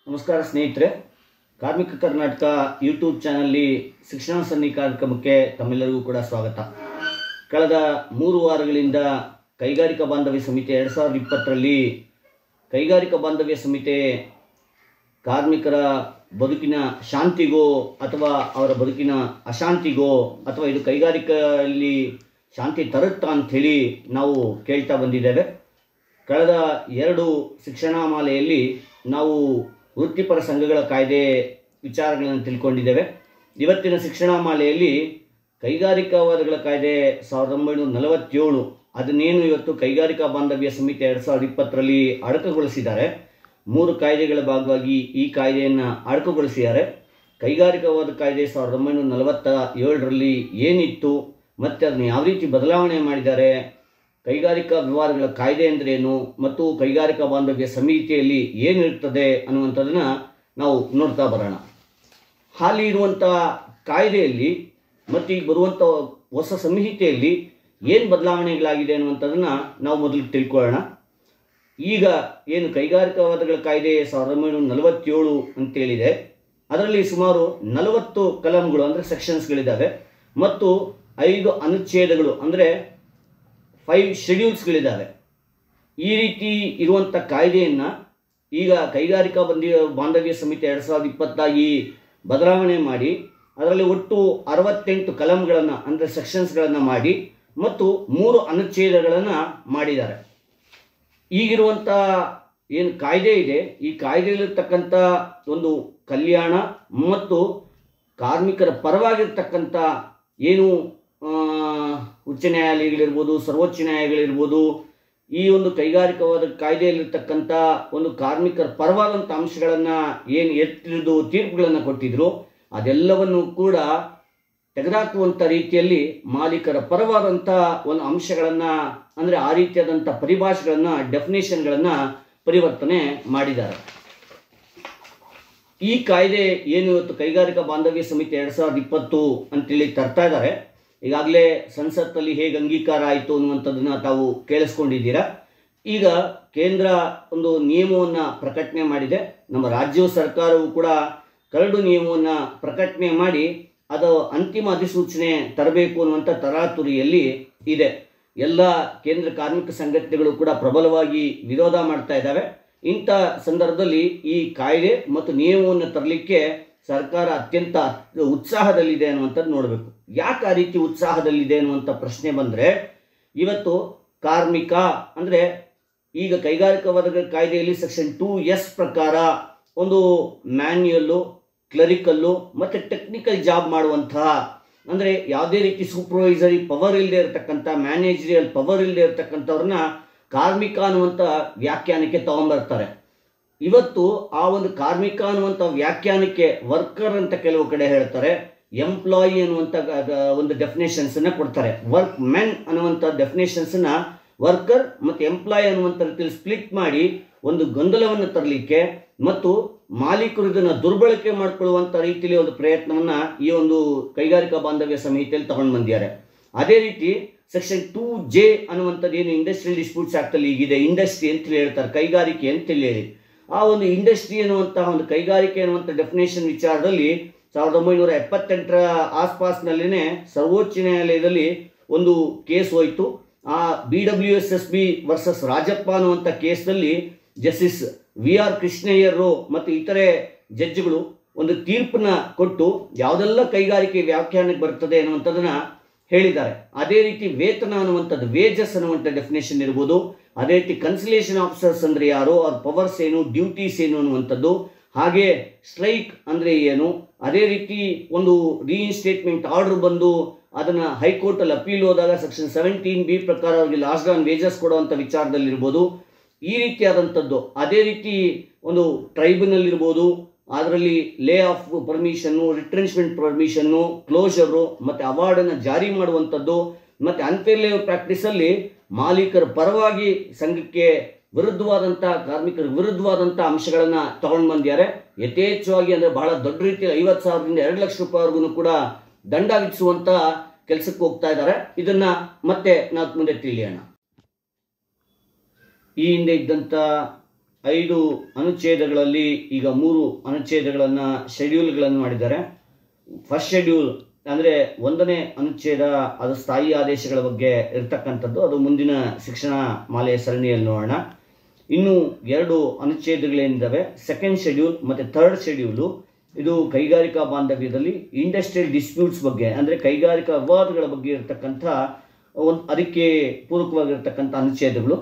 ನಮಸ್ಕಾರ ಸ್ನೇಹಿತರೆ, ಕಾರ್ಮಿಕ ಕರ್ನಾಟಕ ಯೂಟ್ಯೂಬ್ ಚಾನಲ್ ಶಿಕ್ಷಣ ಸರಣಿ ಕಾರ್ಯಕ್ರಮಕ್ಕೆ ತಮ್ಮೆಲ್ಲರಿಗೂ ಕೂಡ ಸ್ವಾಗತ. ಕಳೆದ 3 ವಾರಗಳಿಂದ ಕೈಗಾರಿಕಾ ಬಾಂಧವ್ಯ ಸಮಿತಿ 2020ರಲ್ಲಿ ಕೈಗಾರಿಕಾ ಬಾಂಧವ್ಯ ಸಮಿತಿ ಕಾರ್ಮಿಕರ ಬದುಕಿನ ಶಾಂತಿಗೋ ಅಥವಾ ಅವರ ಬದುಕಿನ ಅಶಾಂತಿಗೋ ಅಥವಾ ಇದು ಕೈಗಾರಿಕೆಯಲ್ಲಿ ಶಾಂತಿ ತರುತ್ತಾ ಅಂಥೇಳಿ ನಾವು ಕೇಳ್ತಾ ಬಂದಿದ್ದೇವೆ. ಕಳೆದ 2 ಶಿಕ್ಷಣ ಮಾಲೆಯಲ್ಲಿ ನಾವು ವೃತ್ತಿಪರ ಸಂಘಗಳ ಕಾಯ್ದೆ ವಿಚಾರಗಳನ್ನು ತಿಳ್ಕೊಂಡಿದ್ದೇವೆ. ಇವತ್ತಿನ ಶಿಕ್ಷಣ ಮಾಲೆಯಲ್ಲಿ ಕೈಗಾರಿಕಾವಾದಗಳ ಕಾಯ್ದೆ 1947 ಅದನ್ನೇನು ಇವತ್ತು ಕೈಗಾರಿಕಾ ಬಾಂಧವ್ಯ ಸಮಿತಿ 2020ರಲ್ಲಿ ಅಡಕಗೊಳಿಸಿದ್ದಾರೆ. 3 ಕಾಯ್ದೆಗಳ ಭಾಗವಾಗಿ ಈ ಕಾಯ್ದೆಯನ್ನು ಅಡಕಗೊಳಿಸಿದ್ದಾರೆ. ಕೈಗಾರಿಕಾವಾದ ಕಾಯ್ದೆ 1947ರಲ್ಲಿ ಏನಿತ್ತು ಮತ್ತು ಅದನ್ನು ಯಾವ ರೀತಿ ಬದಲಾವಣೆ ಮಾಡಿದ್ದಾರೆ, ಕೈಗಾರಿಕಾ ವ್ಯವಹಾರಗಳ ಕಾಯ್ದೆ ಅಂದ್ರೇನು ಮತ್ತು ಕೈಗಾರಿಕಾ ಬಾಂಧವ್ಯ ಸಮಿತಿಯಲ್ಲಿ ಏನಿರ್ತದೆ ಅನ್ನುವಂಥದ್ದನ್ನು ನಾವು ನೋಡ್ತಾ ಬರೋಣ. ಹಾಲಿ ಇರುವಂಥ ಕಾಯ್ದೆಯಲ್ಲಿ ಮತ್ತು ಈಗ ಬರುವಂಥ ಹೊಸ ಸಂಹಿತೆಯಲ್ಲಿ ಏನು ಬದಲಾವಣೆಗಳಾಗಿದೆ ಅನ್ನುವಂಥದ್ದನ್ನು ನಾವು ಮೊದಲು ತಿಳ್ಕೊಳ್ಳೋಣ. ಈಗ ಏನು ಕೈಗಾರಿಕಾವಾದಗಳ ಕಾಯ್ದೆ 1947 ಅಂತೇಳಿದೆ, ಅದರಲ್ಲಿ ಸುಮಾರು 40 ಕಲಂಗಳು ಅಂದರೆ ಸೆಕ್ಷನ್ಸ್ಗಳಿದ್ದಾವೆ ಮತ್ತು 5 ಅನುಚ್ಛೇದಗಳು ಅಂದರೆ 5 ಶೆಡ್ಯೂಲ್ಸ್ಗಳಿದ್ದಾವೆ. ಈ ರೀತಿ ಇರುವಂಥ ಕಾಯ್ದೆಯನ್ನು ಈಗ ಕೈಗಾರಿಕಾ ಬಾಂಧವ್ಯ ಸಮಿತಿ 2020 ಬದಲಾವಣೆ ಮಾಡಿ ಅದರಲ್ಲಿ ಒಟ್ಟು 68 ಕಲಂಗಳನ್ನು ಅಂದರೆ ಸೆಕ್ಷನ್ಸ್ಗಳನ್ನು ಮಾಡಿ ಮತ್ತು 3 ಅನುಚ್ಛೇದಗಳನ್ನು ಮಾಡಿದ್ದಾರೆ. ಈಗಿರುವಂಥ ಏನು ಕಾಯ್ದೆ ಇದೆ, ಈ ಕಾಯ್ದೆಯಲ್ಲಿರ್ತಕ್ಕಂಥ ಒಂದು ಕಲ್ಯಾಣ ಮತ್ತು ಕಾರ್ಮಿಕರ ಪರವಾಗಿರ್ತಕ್ಕಂಥ ಏನು ಉಚ್ಚ ನ್ಯಾಯಾಲಯಗಳಿರ್ಬೋದು, ಸರ್ವೋಚ್ಚ ನ್ಯಾಯಾಲಯಗಳಿರ್ಬೋದು, ಈ ಒಂದು ಕೈಗಾರಿಕಾವಾದ ಕಾಯ್ದೆಯಲ್ಲಿರ್ತಕ್ಕಂಥ ಒಂದು ಕಾರ್ಮಿಕರ ಪರವಾದಂಥ ಅಂಶಗಳನ್ನು ಏನು ಎತ್ತಿಡಿದು ತೀರ್ಪುಗಳನ್ನು ಕೊಟ್ಟಿದ್ರು ಅದೆಲ್ಲವನ್ನು ಕೂಡ ತೆಗೆದುಹಾಕುವಂಥ ರೀತಿಯಲ್ಲಿ ಮಾಲೀಕರ ಪರವಾದಂಥ ಒಂದು ಅಂಶಗಳನ್ನು ಅಂದರೆ ಆ ರೀತಿಯಾದಂಥ ಪರಿಭಾಷೆಗಳನ್ನು ಡೆಫಿನೇಷನ್ಗಳನ್ನು ಪರಿವರ್ತನೆ ಮಾಡಿದ್ದಾರೆ. ಈ ಕಾಯ್ದೆ ಏನು ಇವತ್ತು ಕೈಗಾರಿಕಾ ಬಾಂಧವ್ಯ ಸಮಿತಿ 2020 ಅಂತೇಳಿ ತರ್ತಾ ಇದ್ದಾರೆ. ಈಗಾಗಲೇ ಸಂಸತ್ತಲ್ಲಿ ಹೇಗೆ ಅಂಗೀಕಾರ ಆಯಿತು ಅನ್ನುವಂಥದ್ದನ್ನು ತಾವು ಕೇಳಿಸ್ಕೊಂಡಿದ್ದೀರಾ. ಈಗ ಕೇಂದ್ರ ಒಂದು ನಿಯಮವನ್ನು ಪ್ರಕಟಣೆ ಮಾಡಿದೆ. ನಮ್ಮ ರಾಜ್ಯ ಸರ್ಕಾರವು ಕೂಡ ಕರಡು ನಿಯಮವನ್ನು ಪ್ರಕಟಣೆ ಮಾಡಿ ಅದು ಅಂತಿಮ ಅಧಿಸೂಚನೆ ತರಬೇಕು ಅನ್ನುವಂಥ ತರಾತುರಿಯಲ್ಲಿ ಇದೆ. ಎಲ್ಲ ಕೇಂದ್ರ ಕಾರ್ಮಿಕ ಸಂಘಟನೆಗಳು ಕೂಡ ಪ್ರಬಲವಾಗಿ ವಿರೋಧ ಮಾಡ್ತಾ ಇದ್ದಾವೆ. ಇಂಥ ಸಂದರ್ಭದಲ್ಲಿ ಈ ಕಾಯ್ದೆ ಮತ್ತು ನಿಯಮವನ್ನು ತರಲಿಕ್ಕೆ ಸರ್ಕಾರ ಅತ್ಯಂತ ಉತ್ಸಾಹದಲ್ಲಿದೆ ಅನ್ನುವಂಥದ್ದು ನೋಡಬೇಕು. ಯಾಕೆ ಆ ರೀತಿ ಉತ್ಸಾಹದಲ್ಲಿದೆ ಅನ್ನುವಂಥ ಪ್ರಶ್ನೆ ಬಂದರೆ, ಇವತ್ತು ಕಾರ್ಮಿಕ ಅಂದರೆ ಈಗ ಕೈಗಾರಿಕಾವಾದ ಕಾಯ್ದೆಯಲ್ಲಿ ಸೆಕ್ಷನ್ 2S ಪ್ರಕಾರ ಒಂದು ಮ್ಯಾನ್ಯುಯಲ್ಲು, ಕ್ಲರಿಕಲ್ಲು ಮತ್ತು ಟೆಕ್ನಿಕಲ್ ಜಾಬ್ ಮಾಡುವಂತಹ ಅಂದರೆ ಯಾವುದೇ ರೀತಿ ಸೂಪರ್ವೈಸರಿ ಪವರ್ ಇಲ್ಲದೆ ಇರತಕ್ಕಂಥ, ಮ್ಯಾನೇಜರಿಯಲ್ ಪವರ್ ಇಲ್ಲದೆ ಇರತಕ್ಕಂಥವ್ರನ್ನ ಕಾರ್ಮಿಕ ಅನ್ನುವಂಥ ವ್ಯಾಖ್ಯಾನಕ್ಕೆ ತಗೊಂಡ್ಬರ್ತಾರೆ. ಇವತ್ತು ಆ ಒಂದು ಕಾರ್ಮಿಕ ಅನ್ನುವಂಥ ವ್ಯಾಖ್ಯಾನಕ್ಕೆ ವರ್ಕರ್ ಅಂತ ಕೆಲವು ಕಡೆ ಹೇಳ್ತಾರೆ, ಎಂಪ್ಲಾಯಿ ಅನ್ನುವಂಥ ಒಂದು ಡೆಫಿನೇಷನ್ಸನ್ನು ಕೊಡ್ತಾರೆ. ವರ್ಕ್ ಮೆನ್ ಅನ್ನುವಂಥ ಡೆಫಿನೇಷನ್ಸನ್ನು ವರ್ಕರ್ ಮತ್ತು ಎಂಪ್ಲಾಯಿ ಅನ್ನುವಂಥ ರೀತಿಯಲ್ಲಿ ಸ್ಪ್ಲಿಟ್ ಮಾಡಿ ಒಂದು ಗೊಂದಲವನ್ನು ತರಲಿಕ್ಕೆ ಮತ್ತು ಮಾಲೀಕರು ಇದನ್ನು ದುರ್ಬಳಕೆ ಮಾಡಿಕೊಳ್ಳುವಂಥ ರೀತಿಯಲ್ಲಿ ಒಂದು ಪ್ರಯತ್ನವನ್ನು ಈ ಒಂದು ಕೈಗಾರಿಕಾ ಬಾಂಧವ್ಯ ಸಮಿತಿಯಲ್ಲಿ ತಗೊಂಡು ಬಂದಿದ್ದಾರೆ. ಅದೇ ರೀತಿ ಸೆಕ್ಷನ್ 2J ಅನ್ನುವಂಥದ್ದು ಏನು ಇಂಡಸ್ಟ್ರಿಯಲ್ ಡಿಸ್ಪ್ಯೂಟ್ಸ್ ಆಕ್ಟಲ್ಲಿ ಈಗಿದೆ, ಇಂಡಸ್ಟ್ರಿ ಅಂತೇಳಿ ಹೇಳ್ತಾರೆ, ಕೈಗಾರಿಕೆ ಅಂತೇಳಿ ಹೇಳಿ ಆ ಒಂದು ಇಂಡಸ್ಟ್ರಿ ಅನ್ನುವಂಥ ಒಂದು ಕೈಗಾರಿಕೆ ಅನ್ನುವಂಥ ಡೆಫಿನೇಷನ್ ವಿಚಾರದಲ್ಲಿ 1978ರ ಆಸ್ಪಾಸ್ನಲ್ಲಿನೇ ಸರ್ವೋಚ್ಚ ನ್ಯಾಯಾಲಯದಲ್ಲಿ ಒಂದು ಕೇಸ್ ಹೋಯಿತು. ಆ BWSSB ವರ್ಸಸ್ ರಾಜಪ್ಪ ಅನ್ನುವಂಥ ಕೇಸ್ನಲ್ಲಿ ಜಸ್ಟಿಸ್ VR ಕೃಷ್ಣಯ್ಯರು ಮತ್ತು ಇತರೆ ಜಡ್ಜ್ಗಳು ಒಂದು ತೀರ್ಪನ್ನ ಕೊಟ್ಟು ಯಾವುದೆಲ್ಲ ಕೈಗಾರಿಕೆ ವ್ಯಾಖ್ಯಾನಕ್ಕೆ ಬರ್ತದೆ ಅನ್ನುವಂಥದ್ದನ್ನು ಹೇಳಿದ್ದಾರೆ. ಅದೇ ರೀತಿ ವೇತನ ಅನ್ನುವಂಥದ್ದು, ವೇಜಸ್ ಅನ್ನುವಂಥ ಡೆಫಿನೇಷನ್ ಇರ್ಬೋದು, ಅದೇ ರೀತಿ ಕನ್ಸಲೇಷನ್ ಆಫೀಸರ್ಸ್ ಅಂದರೆ ಯಾರು, ಅವ್ರ ಪವರ್ಸ್ ಏನು, ಡ್ಯೂಟೀಸ್ ಏನು ಅನ್ನುವಂಥದ್ದು, ಹಾಗೆ ಸ್ಟ್ರೈಕ್ ಅಂದರೆ ಏನು, ಅದೇ ರೀತಿ ಒಂದು ರೀಇನ್ಸ್ಟೇಟ್ಮೆಂಟ್ ಆರ್ಡರ್ ಬಂದು ಅದನ್ನು ಹೈಕೋರ್ಟಲ್ಲಿ ಅಪೀಲ್ ಹೋದಾಗ ಸೆಕ್ಷನ್ 17B ಪ್ರಕಾರ ಅವರಿಗೆ ಲಾಸ್ಟ್ ಆನ್ ವೇಜಸ್ ಕೊಡುವಂಥ ವಿಚಾರದಲ್ಲಿರ್ಬೋದು, ಈ ರೀತಿಯಾದಂಥದ್ದು. ಅದೇ ರೀತಿ ಒಂದು ಟ್ರೈಬ್ಯುನಲ್ ಇರ್ಬೋದು, ಅದರಲ್ಲಿ ಲೇ ಆಫ್ ಪರ್ಮಿಷನ್ನು, ರಿಟ್ರೆನ್ಚ್ಮೆಂಟ್ ಪರ್ಮಿಷನ್ನು, ಕ್ಲೋಷರು ಮತ್ತು ಅವಾರ್ಡನ್ನು ಜಾರಿ ಮಾಡುವಂಥದ್ದು ಮತ್ತು ಅನ್ಫೇರ್ ಲೇಬರ್ ಪ್ರಾಕ್ಟೀಸಲ್ಲಿ ಮಾಲೀಕರ ಪರವಾಗಿ ಸಂಘಕ್ಕೆ ವಿರುದ್ಧವಾದಂಥ, ಕಾರ್ಮಿಕರ ವಿರುದ್ಧವಾದಂಥ ಅಂಶಗಳನ್ನು ತಗೊಂಡು ಬಂದಿದ್ದಾರೆ. ಯಥೇಚ್ಛವಾಗಿ ಅಂದರೆ ಬಹಳ ದೊಡ್ಡ ರೀತಿಯಲ್ಲಿ 50,000ರಿಂದ 2 ಲಕ್ಷ ರೂಪಾಯಿವರೆಗೂ ಕೂಡ ದಂಡ ವಿಧಿಸುವಂಥ ಕೆಲಸಕ್ಕೆ ಹೋಗ್ತಾ ಇದ್ದಾರೆ. ಇದನ್ನು ಮತ್ತೆ ನಾವು ಮುಂದೆ ತಿಳಿಯೋಣ. ಈ ಹಿಂದೆ ಇದ್ದಂಥ 5 ಅನುಚ್ಛೇದಗಳಲ್ಲಿ ಈಗ 3 ಅನುಚ್ಛೇದಗಳನ್ನು ಶೆಡ್ಯೂಲ್ಗಳನ್ನು ಮಾಡಿದ್ದಾರೆ. ಫಸ್ಟ್ ಶೆಡ್ಯೂಲ್ ಅಂದರೆ 1ನೇ ಅನುಚ್ಛೇದ ಅದು ಸ್ಥಾಯಿ ಆದೇಶಗಳ ಬಗ್ಗೆ ಇರತಕ್ಕಂಥದ್ದು, ಅದು ಮುಂದಿನ ಶಿಕ್ಷಣ ಮಾಲೆಯ ಸರಣಿಯಲ್ಲಿ ನೋಡೋಣ. ಇನ್ನು 2 ಅನುಚ್ಛೇದಗಳೇನಿದ್ದಾವೆ, ಸೆಕೆಂಡ್ ಶೆಡ್ಯೂಲ್ ಮತ್ತು ಥರ್ಡ್ ಶೆಡ್ಯೂಲು, ಇದು ಕೈಗಾರಿಕಾ ಬಾಂಧವ್ಯದಲ್ಲಿ ಇಂಡಸ್ಟ್ರಿಯಲ್ ಡಿಸ್ಪ್ಯೂಟ್ಸ್ ಬಗ್ಗೆ ಅಂದರೆ ಕೈಗಾರಿಕಾ ವಿವಾದಗಳ ಬಗ್ಗೆ ಇರತಕ್ಕಂಥ ಅದಕ್ಕೆ ಪೂರಕವಾಗಿರ್ತಕ್ಕಂಥ ಅನುಚ್ಛೇದಗಳು.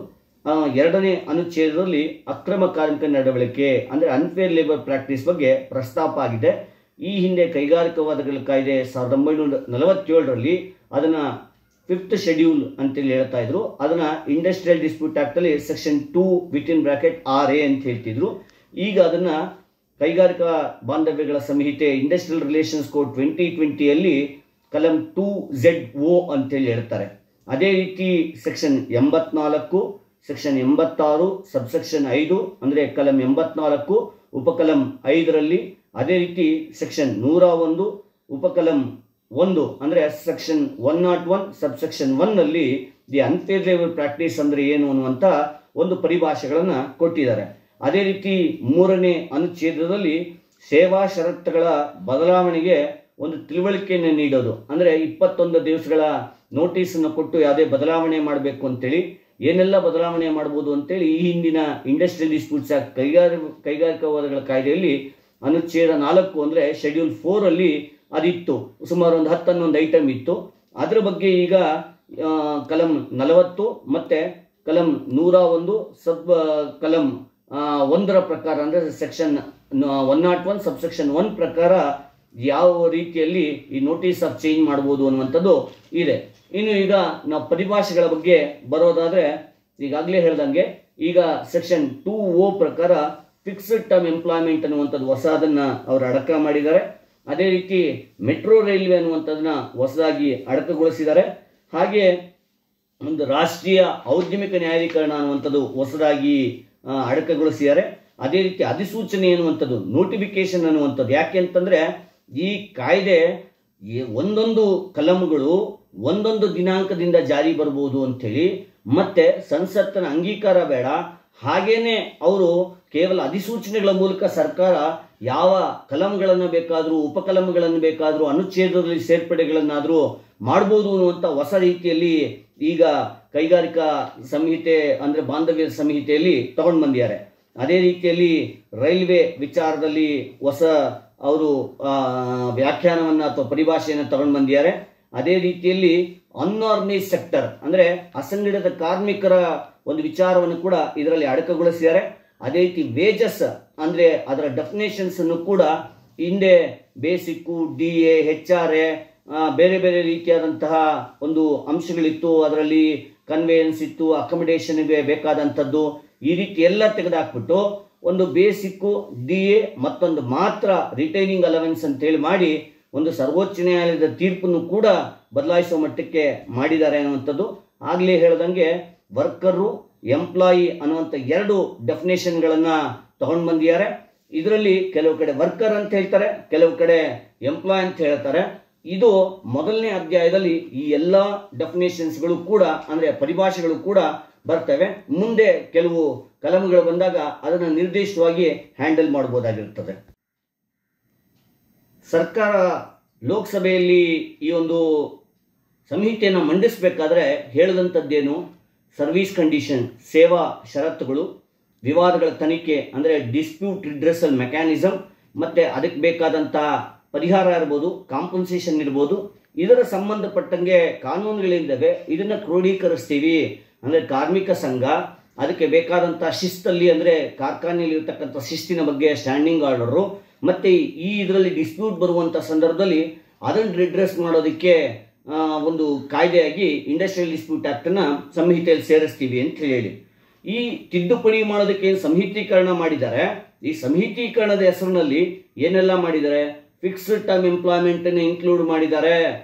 2ನೇ ಅನುಚ್ಛೇದದಲ್ಲಿ ಅಕ್ರಮ ಕಾರ್ಮಿಕ ನಡವಳಿಕೆ ಅಂದರೆ ಅನ್ಫೇರ್ ಲೇಬರ್ ಪ್ರಾಕ್ಟೀಸ್ ಬಗ್ಗೆ ಪ್ರಸ್ತಾಪ ಆಗಿದೆ. ಈ ಹಿಂದೆ ಕೈಗಾರಿಕಾವಾದಗಳ ಕಾಯ್ದೆ 1947ರಲ್ಲಿ ಅದನ್ನು 5th ಶೆಡ್ಯೂಲ್ ಅಂತೇಳಿ ಹೇಳ್ತಾ ಇದ್ರು. ಅದನ್ನು ಇಂಡಸ್ಟ್ರಿಯಲ್ ಡಿಸ್ಪ್ಯೂಟ್ ಆಕ್ಟಲ್ಲಿ ಸೆಕ್ಷನ್ 2 (RA) ಅಂತ ಹೇಳ್ತಿದ್ರು. ಈಗ ಅದನ್ನು ಕೈಗಾರಿಕಾ ಬಾಂಧವ್ಯಗಳ ಸಂಹಿತೆ ಇಂಡಸ್ಟ್ರಿಯಲ್ ರಿಲೇಷನ್ಸ್ ಕೋಡ್ 2020ಯಲ್ಲಿ ಕಲಂ 2ZO ಅಂತೇಳಿ ಹೇಳ್ತಾರೆ. ಅದೇ ರೀತಿ ಸೆಕ್ಷನ್ 84, ಸೆಕ್ಷನ್ 86, ಸಬ್ಸೆಕ್ಷನ್ 5 ಅಂದರೆ ಕಲಂ 84 ಉಪಕಲಂ 5ರಲ್ಲಿ, ಅದೇ ರೀತಿ ಸೆಕ್ಷನ್ 101 ಉಪಕಲಂ 1 ಅಂದರೆ ಸೆಕ್ಷನ್ 101 ಸಬ್ಸೆಕ್ಷನ್ 1ನಲ್ಲಿ ದಿ ಅನ್ಫೇರ್ ಲೇಬರ್ ಪ್ರಾಕ್ಟೀಸ್ ಅಂದರೆ ಏನು ಅನ್ನುವಂಥ ಒಂದು ಪರಿಭಾಷೆಗಳನ್ನು ಕೊಟ್ಟಿದ್ದಾರೆ. ಅದೇ ರೀತಿ 3ನೇ ಅನುಚ್ಛೇದದಲ್ಲಿ ಸೇವಾ ಷರತ್ತುಗಳ ಬದಲಾವಣೆಗೆ ಒಂದು ತಿಳುವಳಿಕೆಯನ್ನು ನೀಡೋದು ಅಂದರೆ 21 ದಿವಸಗಳ ನೋಟಿಸನ್ನು ಕೊಟ್ಟು ಯಾವುದೇ ಬದಲಾವಣೆ ಮಾಡಬೇಕು ಅಂತೇಳಿ, ಏನೆಲ್ಲ ಬದಲಾವಣೆ ಮಾಡ್ಬೋದು ಅಂತೇಳಿ ಈ ಹಿಂದಿನ ಇಂಡಸ್ಟ್ರಿಯಲ್ ಡಿಸ್ಪ್ಯೂಟ್ಸ್ ಆಕ್ಟ್ ಕೈಗಾರಿಕಾವಾದಗಳ ಕಾಯ್ದೆಯಲ್ಲಿ ಅನುಚ್ಛೇದ 4 ಅಂದರೆ ಶೆಡ್ಯೂಲ್ 4ರಲ್ಲಿ ಅದಿತ್ತು. ಸುಮಾರು ಒಂದು 10-11 ಐಟಮ್ ಇತ್ತು. ಅದರ ಬಗ್ಗೆ ಈಗ ಕಲಂ 40 ಮತ್ತು ಕಲಂ 101 ಕಲಂ 1ರ ಪ್ರಕಾರ ಅಂದರೆ ಸೆಕ್ಷನ್ 101 ಸಬ್ಸೆಕ್ಷನ್ 1 ಪ್ರಕಾರ ಯಾವ ರೀತಿಯಲ್ಲಿ ಈ ನೋಟಿಸ್ ಆಫ್ ಚೇಂಜ್ ಮಾಡ್ಬೋದು ಅನ್ನುವಂಥದ್ದು ಇದೆ. ಇನ್ನು ಈಗ ನಾವು ಪರಿಭಾಷೆಗಳ ಬಗ್ಗೆ ಬರೋದಾದರೆ ಈಗಾಗಲೇ ಹೇಳ್ದಂಗೆ ಈಗ ಸೆಕ್ಷನ್ 2O ಪ್ರಕಾರ ಫಿಕ್ಸ್ಡ್ ಟರ್ಮ್ ಎಂಪ್ಲಾಯ್ಮೆಂಟ್ ಅನ್ನುವಂಥದ್ದು ಹೊಸದನ್ನು ಅವರು ಅಡಕ ಮಾಡಿದ್ದಾರೆ. ಅದೇ ರೀತಿ ಮೆಟ್ರೋ ರೈಲ್ವೆ ಅನ್ನುವಂಥದ್ದನ್ನ ಹೊಸದಾಗಿ ಅಡಕಗೊಳಿಸಿದ್ದಾರೆ. ಹಾಗೆ ಒಂದು ರಾಷ್ಟ್ರೀಯ ಔದ್ಯಮಿಕ ನ್ಯಾಯಾಧೀಕರಣ ಅನ್ನುವಂಥದ್ದು ಹೊಸದಾಗಿ ಅಡಕಗೊಳಿಸಿದ್ದಾರೆ. ಅದೇ ರೀತಿ ಅಧಿಸೂಚನೆ ಅನ್ನುವಂಥದ್ದು ನೋಟಿಫಿಕೇಶನ್ ಅನ್ನುವಂಥದ್ದು ಯಾಕೆ ಅಂತಂದರೆ ಈ ಕಾಯ್ದೆ ಒಂದೊಂದು ಕಲಂಗಳು ಒಂದೊಂದು ದಿನಾಂಕದಿಂದ ಜಾರಿ ಬರ್ಬೋದು ಅಂಥೇಳಿ, ಮತ್ತೆ ಸಂಸತ್ತಿನ ಅಂಗೀಕಾರ ಬೇಡ, ಹಾಗೇನೆ ಅವರು ಕೇವಲ ಅಧಿಸೂಚನೆಗಳ ಮೂಲಕ ಸರ್ಕಾರ ಯಾವ ಕಲಂಗಳನ್ನು ಬೇಕಾದರೂ ಉಪಕಲಂಗಳನ್ನು ಬೇಕಾದರೂ ಅನುಚ್ಛೇದದಲ್ಲಿ ಸೇರ್ಪಡೆಗಳನ್ನಾದರೂ ಮಾಡ್ಬೋದು ಅನ್ನುವಂಥ ಹೊಸ ರೀತಿಯಲ್ಲಿ ಈಗ ಕೈಗಾರಿಕಾ ಸಂಹಿತೆ ಅಂದರೆ ಬಾಂಧವ್ಯ ಸಂಹಿತೆಯಲ್ಲಿ ತಗೊಂಡು ಬಂದಿದ್ದಾರೆ. ಅದೇ ರೀತಿಯಲ್ಲಿ ರೈಲ್ವೆ ವಿಚಾರದಲ್ಲಿ ಹೊಸ ಅವರು ವ್ಯಾಖ್ಯಾನವನ್ನು ಅಥವಾ ಪರಿಭಾಷೆಯನ್ನು ತಗೊಂಡು ಬಂದಿದ್ದಾರೆ. ಅದೇ ರೀತಿಯಲ್ಲಿ ಅನ್ಆರ್ಗನೈಸ್ಡ್ ಸೆಕ್ಟರ್ ಅಂದರೆ ಅಸಂಘಟಿತ ಕಾರ್ಮಿಕರ ಒಂದು ವಿಚಾರವನ್ನು ಕೂಡ ಇದರಲ್ಲಿ ಅಡಕಗೊಳಿಸಿದ್ದಾರೆ. ಅದೇ ರೀತಿ ವೇಜಸ್ ಅಂದರೆ ಅದರ ಡೆಫಿನೇಷನ್ಸ್ ಅನ್ನು ಕೂಡ ಹಿಂದೆ ಬೇಸಿಕ್ಕು, DA, HRA ಬೇರೆ ಬೇರೆ ರೀತಿಯಾದಂತಹ ಒಂದು ಅಂಶಗಳಿತ್ತು. ಅದರಲ್ಲಿ ಕನ್ವೇಯನ್ಸ್ ಇತ್ತು, ಅಕಾಮಿಡೇಷನ್ಗೆ ಬೇಕಾದಂಥದ್ದು, ಈ ರೀತಿ ಎಲ್ಲ ತೆಗೆದುಹಾಕ್ಬಿಟ್ಟು ಒಂದು ಬೇಸಿಕ್ಕು, DA ಮತ್ತೊಂದು ಮಾತ್ರ ರಿಟೈನಿಂಗ್ ಅಲವೆನ್ಸ್ ಅಂತೇಳಿ ಮಾಡಿ ಒಂದು ಸರ್ವೋಚ್ಚ ನ್ಯಾಯಾಲಯದ ತೀರ್ಪನ್ನು ಕೂಡ ಬದಲಾಯಿಸುವ ಮಟ್ಟಕ್ಕೆ ಮಾಡಿದ್ದಾರೆ ಅನ್ನುವಂಥದ್ದು. ಆಗಲೇ ಹೇಳ್ದಂಗೆ ವರ್ಕರು, ಎಂಪ್ಲಾಯಿ ಅನ್ನುವಂಥ 2 ಡೆಫಿನೇಷನ್ಗಳನ್ನು ತಗೊಂಡು ಬಂದಿದ್ದಾರೆ. ಇದರಲ್ಲಿ ಕೆಲವು ಕಡೆ ವರ್ಕರ್ ಅಂತ ಹೇಳ್ತಾರೆ, ಕೆಲವು ಕಡೆ ಎಂಪ್ಲಾಯ್ ಅಂತ ಹೇಳ್ತಾರೆ. ಇದು ಮೊದಲನೇ ಅಧ್ಯಾಯದಲ್ಲಿ ಈ ಎಲ್ಲ ಡೆಫಿನೇಷನ್ಸ್ಗಳು ಕೂಡ ಅಂದರೆ ಪರಿಭಾಷೆಗಳು ಕೂಡ ಬರ್ತವೆ. ಮುಂದೆ ಕೆಲವು ಕಲಂಗಳು ಬಂದಾಗ ಅದನ್ನು ನಿರ್ದಿಷ್ಟವಾಗಿ ಹ್ಯಾಂಡಲ್ ಮಾಡಬಹುದಾಗಿರುತ್ತದೆ. ಸರ್ಕಾರ ಲೋಕಸಭೆಯಲ್ಲಿ ಈ ಒಂದು ಸಂಹಿತೆಯನ್ನು ಮಂಡಿಸಬೇಕಾದ್ರೆ ಹೇಳಿದಂಥದ್ದೇನು, ಸರ್ವಿಸ್ ಕಂಡೀಷನ್ ಸೇವಾ ಷರತ್ತುಗಳು, ವಿವಾದಗಳ ತನಿಖೆ ಅಂದರೆ ಡಿಸ್ಪ್ಯೂಟ್ ರಿಡ್ರೆಸಲ್ ಮೆಕ್ಯಾನಿಸಮ್, ಮತ್ತು ಅದಕ್ಕೆ ಬೇಕಾದಂಥ ಪರಿಹಾರ ಇರ್ಬೋದು, ಕಾಂಪನ್ಸೇಷನ್ ಇರ್ಬೋದು, ಇದರ ಸಂಬಂಧಪಟ್ಟಂಗೆ ಕಾನೂನುಗಳಿದ್ದಾವೆ. ಇದನ್ನು ಕ್ರೋಢೀಕರಿಸ್ತೀವಿ ಅಂದರೆ ಕಾರ್ಮಿಕ ಸಂಘ ಅದಕ್ಕೆ ಬೇಕಾದಂಥ ಶಿಸ್ತಲ್ಲಿ ಅಂದರೆ ಕಾರ್ಖಾನೆಯಲ್ಲಿ ಇರತಕ್ಕಂಥ ಶಿಸ್ತಿನ ಬಗ್ಗೆ ಸ್ಟ್ಯಾಂಡಿಂಗ್ ಆರ್ಡರು, ಮತ್ತು ಇದರಲ್ಲಿ ಡಿಸ್ಪ್ಯೂಟ್ ಬರುವಂಥ ಸಂದರ್ಭದಲ್ಲಿ ಅದನ್ನು ರಿಡ್ರೆಸ್ ಮಾಡೋದಕ್ಕೆ ಒಂದು ಕಾಯ್ದೆಯಾಗಿ ಇಂಡಸ್ಟ್ರಿಯಲ್ ಡಿಸ್ಪ್ಯೂಟ್ ಆ್ಯಕ್ಟನ್ನು ಸಂಹಿತೆಯಲ್ಲಿ ಸೇರಿಸ್ತೀವಿ ಅಂತ ಹೇಳಿ ಈ ತಿದ್ದುಪಡಿ ಮಾಡೋದಕ್ಕೆ ಏನು ಸಂಹಿತೀಕರಣ ಮಾಡಿದ್ದಾರೆ. ಈ ಸಂಹಿತೀಕರಣದ ಹೆಸರಿನಲ್ಲಿ ಏನೆಲ್ಲ ಮಾಡಿದ್ದಾರೆ, ಫಿಕ್ಸ್ಡ್ ಟರ್ಮ್ ಎಂಪ್ಲಾಯ್ಮೆಂಟನ್ನು ಇನ್ಕ್ಲೂಡ್ ಮಾಡಿದ್ದಾರೆ,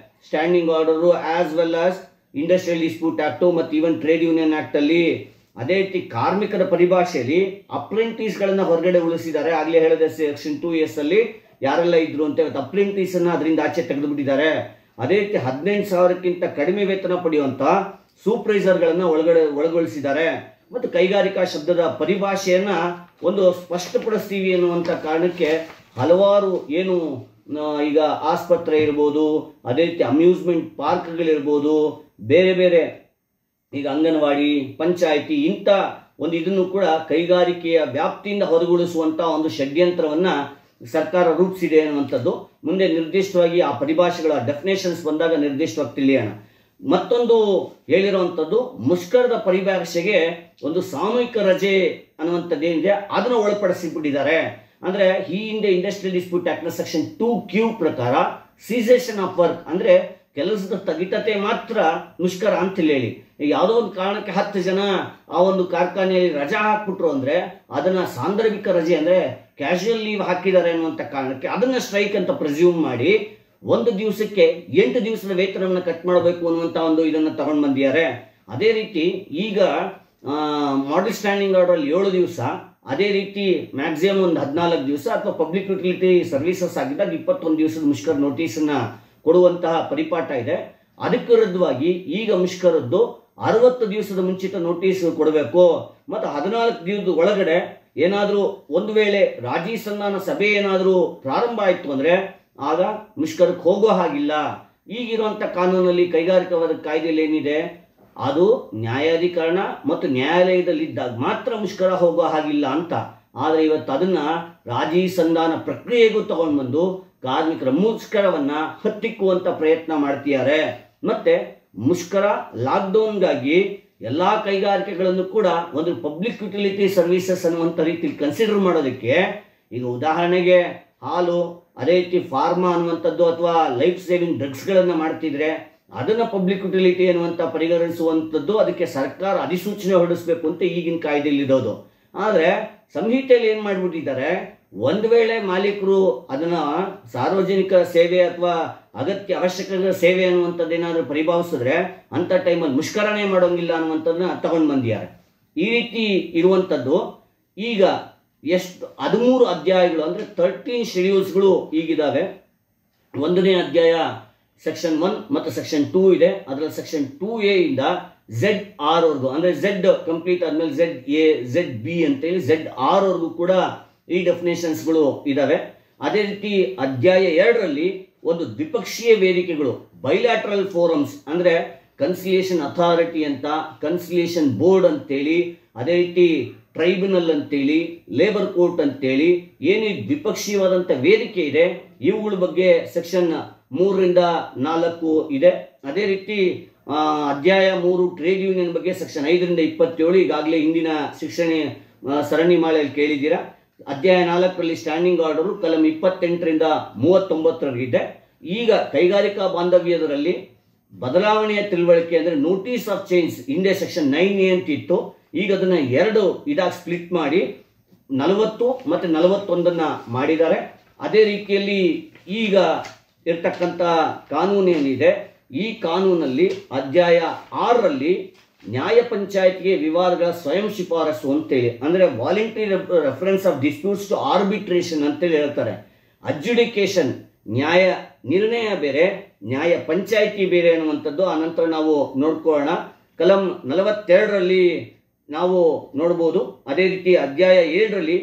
standing order as well as industrial dispute act ಮತ್ತು ಈವನ್ ಟ್ರೇಡ್ ಯೂನಿಯನ್ ಆ್ಯಕ್ಟಲ್ಲಿ. ಅದೇ ರೀತಿ ಕಾರ್ಮಿಕರ ಪರಿಭಾಷೆಯಲ್ಲಿ ಅಪ್ರೆಂಟಿಸ್ಗಳನ್ನು ಹೊರಗಡೆ ಉಳಿಸಿದ್ದಾರೆ. ಆಗಲೇ ಹೇಳಿದೆ ಸೆಕ್ಷನ್ 2S ಅಲ್ಲಿ ಯಾರೆಲ್ಲ ಇದ್ರು ಅಂತ ಅಪ್ರೆಂಟಿಸನ್ನು ಅದರಿಂದ ಆಚೆ ತೆಗೆದುಬಿಟ್ಟಿದ್ದಾರೆ. ಅದೇ ರೀತಿ 18,000ಕ್ಕಿಂತ ಕಡಿಮೆ ವೇತನ ಪಡೆಯುವಂಥ ಸೂಪರ್ವೈಸರ್ಗಳನ್ನು ಒಳಗೊಳಿಸಿದ್ದಾರೆ. ಮತ್ತು ಕೈಗಾರಿಕಾ ಶಬ್ದದ ಪರಿಭಾಷೆಯನ್ನು ಒಂದು ಸ್ಪಷ್ಟಪಡಿಸ್ತೀವಿ ಎನ್ನುವಂಥ ಕಾರಣಕ್ಕೆ ಹಲವಾರು ಏನು ಈಗ ಆಸ್ಪತ್ರೆ ಇರ್ಬೋದು, ಅದೇ ರೀತಿ ಅಮ್ಯೂಸ್ಮೆಂಟ್ ಪಾರ್ಕ್ಗಳಿರ್ಬೋದು, ಬೇರೆ ಬೇರೆ ಈಗ ಅಂಗನವಾಡಿ, ಪಂಚಾಯಿತಿ ಇಂಥ ಒಂದು ಇದನ್ನು ಕೂಡ ಕೈಗಾರಿಕೆಯ ವ್ಯಾಪ್ತಿಯಿಂದ ಹೊರಗುಳಿಸುವಂಥ ಒಂದು ಷಡ್ಯಂತ್ರವನ್ನು ಸರ್ಕಾರ ರೂಪಿಸಿದೆ ಅನ್ನುವಂಥದ್ದು. ಮುಂದೆ ನಿರ್ದಿಷ್ಟವಾಗಿ ಆ ಪರಿಭಾಷೆಗಳ ಡೆಫಿನೇಷನ್ಸ್ ಬಂದಾಗ ನಿರ್ದಿಷ್ಟವಾಗಿ ತಿಳಿಯೋಣ. ಮತ್ತೊಂದು ಹೇಳಿರುವಂಥದ್ದು ಮುಷ್ಕರದ ಪರಿಭಾಷೆಗೆ ಒಂದು ಸಾಮೂಹಿಕ ರಜೆ ಅನ್ನುವಂಥದ್ದು ಏನಿದೆ ಅದನ್ನು ಒಳಪಡಿಸಿಬಿಟ್ಟಿದ್ದಾರೆ. ಅಂದರೆ ಈ ಹಿಂದೆ ಇಂಡಸ್ಟ್ರಿಯಲ್ ಡಿಸ್ಪ್ಯೂಟ್ ಆಕ್ಟ್ನ ಸೆಕ್ಷನ್ 2Q ಪ್ರಕಾರ ಸೀಸೇಷನ್ ಆಫ್ ವರ್ಕ್ ಅಂದರೆ ಕೆಲಸದ ಸ್ಥಗಿತತೆ ಮಾತ್ರ ಮುಷ್ಕರ ಅಂತ ಹೇಳಿ, ಯಾವುದೋ ಒಂದು ಕಾರಣಕ್ಕೆ 10 ಜನ ಆ ಒಂದು ಕಾರ್ಖಾನೆಯಲ್ಲಿ ರಜಾ ಹಾಕ್ಬಿಟ್ರು ಅಂದರೆ ಅದನ್ನ ಸಾಂದರ್ಭಿಕ ರಜೆ ಅಂದರೆ ಕ್ಯಾಶುಯಲ್ ಲೀವ್ ಹಾಕಿದ್ದಾರೆ ಅನ್ನುವಂಥ ಕಾರಣಕ್ಕೆ ಅದನ್ನ ಸ್ಟ್ರೈಕ್ ಅಂತ ಪ್ರೆಸ್ಯೂಮ್ ಮಾಡಿ 1 ದಿವಸಕ್ಕೆ 8 ದಿವಸದ ವೇತನವನ್ನು ಕಟ್ ಮಾಡಬೇಕು ಅನ್ನುವಂಥ ಒಂದು ಇದನ್ನು ತಗೊಂಡು ಬಂದಿದ್ದಾರೆ. ಅದೇ ರೀತಿ ಈಗ ಮಾಡೆಲ್ ಸ್ಟ್ಯಾಂಡಿಂಗ್ ಆರ್ಡರ್ 7 ದಿವಸ, ಅದೇ ರೀತಿ ಮ್ಯಾಕ್ಸಿಮಮ್ ಒಂದು 14 ದಿವಸ ಅಥವಾ ಪಬ್ಲಿಕ್ ಯುಟಿಲಿಟಿ ಸರ್ವಿಸಸ್ ಆಗಿದ್ದಾಗ 21 ದಿವಸದ ಮುಷ್ಕರ ನೋಟಿಸನ್ನ ಕೊಡುವಂತಹ ಪರಿಪಾಠ ಇದೆ. ಅದಕ್ಕೆ ವಿರುದ್ಧವಾಗಿ ಈಗ ಮುಷ್ಕರದ್ದು 60 ದಿವಸದ ಮುಂಚಿತ ನೋಟಿಸ್ ಕೊಡಬೇಕು ಮತ್ತು 14 ದಿವಸದ ಒಳಗಡೆ ಏನಾದರೂ ಒಂದು ವೇಳೆ ರಾಜಿ ಸಂಧಾನ ಸಭೆ ಏನಾದರೂ ಪ್ರಾರಂಭ ಆಯಿತು ಅಂದರೆ ಆಗ ಮುಷ್ಕರಕ್ಕೆ ಹೋಗೋ ಹಾಗಿಲ್ಲ. ಈಗಿರುವಂಥ ಕಾನೂನಲ್ಲಿ ಕೈಗಾರಿಕಾವಾದ ಕಾಯ್ದೆಯಲ್ಲಿ ಏನಿದೆ ಅದು ನ್ಯಾಯಾಧಿಕರಣ ಮತ್ತು ನ್ಯಾಯಾಲಯದಲ್ಲಿದ್ದಾಗ ಮಾತ್ರ ಮುಷ್ಕರ ಹೋಗೋ ಹಾಗಿಲ್ಲ ಅಂತ. ಆದರೆ ಇವತ್ತು ಅದನ್ನ ರಾಜಿ ಸಂಧಾನ ಪ್ರಕ್ರಿಯೆಗೂ ತಗೊಂಡು ಬಂದು ಕಾರ್ಮಿಕರ ಮುಷ್ಕರವನ್ನ ಹತ್ತಿಕ್ಕುವಂತ ಪ್ರಯತ್ನ ಮಾಡ್ತಿದ್ದಾರೆ. ಮತ್ತೆ ಮುಷ್ಕರ ಲಾಕ್ಡೌನ್ಗಾಗಿ ಎಲ್ಲಾ ಕೈಗಾರಿಕೆಗಳನ್ನು ಕೂಡ ಒಂದು ಪಬ್ಲಿಕ್ ಯುಟಿಲಿಟಿ ಸರ್ವಿಸಸ್ ಅನ್ನುವಂಥ ರೀತಿಯಲ್ಲಿ ಕನ್ಸಿಡರ್ ಮಾಡೋದಕ್ಕೆ, ಈಗ ಉದಾಹರಣೆಗೆ ಹಾಲು, ಅದೇ ರೀತಿ ಫಾರ್ಮಾ ಅನ್ನುವಂಥದ್ದು ಅಥವಾ ಲೈಫ್ ಸೇವಿಂಗ್ ಡ್ರಗ್ಸ್ಗಳನ್ನು ಮಾಡ್ತಿದ್ರೆ ಅದನ್ನ ಪಬ್ಲಿಕ್ ಯುಟಿಲಿಟಿ ಅನ್ನುವಂಥ ಪರಿಗಣಿಸುವಂಥದ್ದು, ಅದಕ್ಕೆ ಸರ್ಕಾರ ಅಧಿಸೂಚನೆ ಹೊರಡಿಸಬೇಕು ಅಂತ ಈಗಿನ ಕಾಯ್ದೆಯಲ್ಲಿ ಇರೋದು. ಆದರೆ ಸಂಹಿತೆಯಲ್ಲಿ ಏನು ಮಾಡಿಬಿಟ್ಟಿದ್ದಾರೆ, ಒಂದು ವೇಳೆ ಮಾಲೀಕರು ಅದನ್ನ ಸಾರ್ವಜನಿಕ ಸೇವೆ ಅಥವಾ ಅಗತ್ಯ ಅವಶ್ಯಕ ಸೇವೆ ಅನ್ನುವಂಥದ್ದು ಏನಾದರೂ ಪರಿಭಾವಿಸಿದ್ರೆ ಅಂಥ ಟೈಮಲ್ಲಿ ಮುಷ್ಕರನೇ ಮಾಡೋಂಗಿಲ್ಲ ಅನ್ನುವಂಥದ್ದನ್ನ ತಗೊಂಡು ಬಂದಿದ್ದಾರೆ. ಈ ರೀತಿ ಇರುವಂಥದ್ದು ಈಗ ಎಷ್ಟು 13 ಅಧ್ಯಾಯಗಳು ಅಂದರೆ 13 ಶೆಡ್ಯೂಲ್ಸ್ಗಳು ಈಗಿದ್ದಾವೆ. 1ನೇ ಅಧ್ಯಾಯ ಸೆಕ್ಷನ್ 1 ಮತ್ತು ಸೆಕ್ಷನ್ 2 ಇದೆ. ಅದರಲ್ಲಿ ಸೆಕ್ಷನ್ 2A ಇಂದ ZR ವರ್ಗು ಅಂದರೆ Z ಕಂಪ್ಲೀಟ್ ಆದ್ಮೇಲೆ ZA, ZB ಅಂತೇಳಿ ZR ವರ್ಗು ಕೂಡ ಈ ಡೆಫಿನೇಷನ್ಸ್ಗಳು ಇದಾವೆ. ಅದೇ ರೀತಿ ಅಧ್ಯಾಯ 2ರಲ್ಲಿ ಒಂದು ದ್ವಿಪಕ್ಷೀಯ ವೇದಿಕೆಗಳು, ಬೈಲ್ಯಾಟ್ರಲ್ ಫೋರಮ್ಸ್ ಅಂದರೆ ಕನ್ಸಿಲಿಯೇಷನ್ ಅಥಾರಿಟಿ ಅಂತ, ಕನ್ಸಿಲಿಯೇಷನ್ ಬೋರ್ಡ್ ಅಂತೇಳಿ, ಅದೇ ರೀತಿ ಟ್ರೈಬ್ಯುನಲ್ ಅಂತೇಳಿ, ಲೇಬರ್ ಕೋರ್ಟ್ ಅಂತೇಳಿ ಏನು ದ್ವಿಪಕ್ಷೀಯವಾದಂಥ ವೇದಿಕೆ ಇದೆ ಇವುಗಳ ಬಗ್ಗೆ ಸೆಕ್ಷನ್ 3ರಿಂದ 4 ಇದೆ. ಅದೇ ರೀತಿ ಅಧ್ಯಾಯ 3 ಟ್ರೇಡ್ ಯೂನಿಯನ್ ಬಗ್ಗೆ ಸೆಕ್ಷನ್ 5ರಿಂದ 27 ಈಗಾಗಲೇ ಹಿಂದಿನ ಶಿಕ್ಷಣ ಸರಣಿ ಮಾಲೆಯಲ್ಲಿ ಕೇಳಿದ್ದೀರಾ. ಅಧ್ಯಾಯ 4ರಲ್ಲಿ ಸ್ಟ್ಯಾಂಡಿಂಗ್ ಆರ್ಡರ್ ಕಲಂ 28ರಿಂದ 39 ಈಗ ಕೈಗಾರಿಕಾ ಬಾಂಧವ್ಯದರಲ್ಲಿ ಬದಲಾವಣೆಯ ತಿಳುವಳಿಕೆ ಅಂದರೆ ನೋಟಿಸ್ ಆಫ್ ಚೇಂಜ್ ಹಿಂದೆ ಸೆಕ್ಷನ್ 9A ಅಂತ ಇತ್ತು, ಈಗ ಅದನ್ನ 2 ಇದಾಗಿ ಸ್ಪ್ಲಿಟ್ ಮಾಡಿ 40 ಮತ್ತು 41 ಮಾಡಿದ್ದಾರೆ. ಅದೇ ರೀತಿಯಲ್ಲಿ ಈಗ ಇರ್ತಕ್ಕಂಥ ಕಾನೂನು ಏನಿದೆ ಈ ಕಾನೂನಲ್ಲಿ ಅಧ್ಯಾಯ 6ರಲ್ಲಿ ನ್ಯಾಯ ಪಂಚಾಯತ್ಗೆ ವಿವಾದಗಳ ಸ್ವಯಂ ಶಿಫಾರಸು ಅಂತೇಳಿ ಅಂದರೆ voluntary reference of disputes to arbitration ಅಂತೇಳಿ ಹೇಳ್ತಾರೆ. ಅಡ್ಜುಡಿಕೇಶನ್ ನ್ಯಾಯ ನಿರ್ಣಯ ಬೇರೆ, ನ್ಯಾಯ ಪಂಚಾಯಿತಿ ಬೇರೆ ಅನ್ನುವಂಥದ್ದು ಆನಂತರ ನಾವು ನೋಡ್ಕೊಳ್ಳೋಣ. ಕಲಂ 42ರಲ್ಲಿ ನಾವು ನೋಡ್ಬೋದು. ಅದೇ ರೀತಿ ಅಧ್ಯಾಯ 7ರಲ್ಲಿ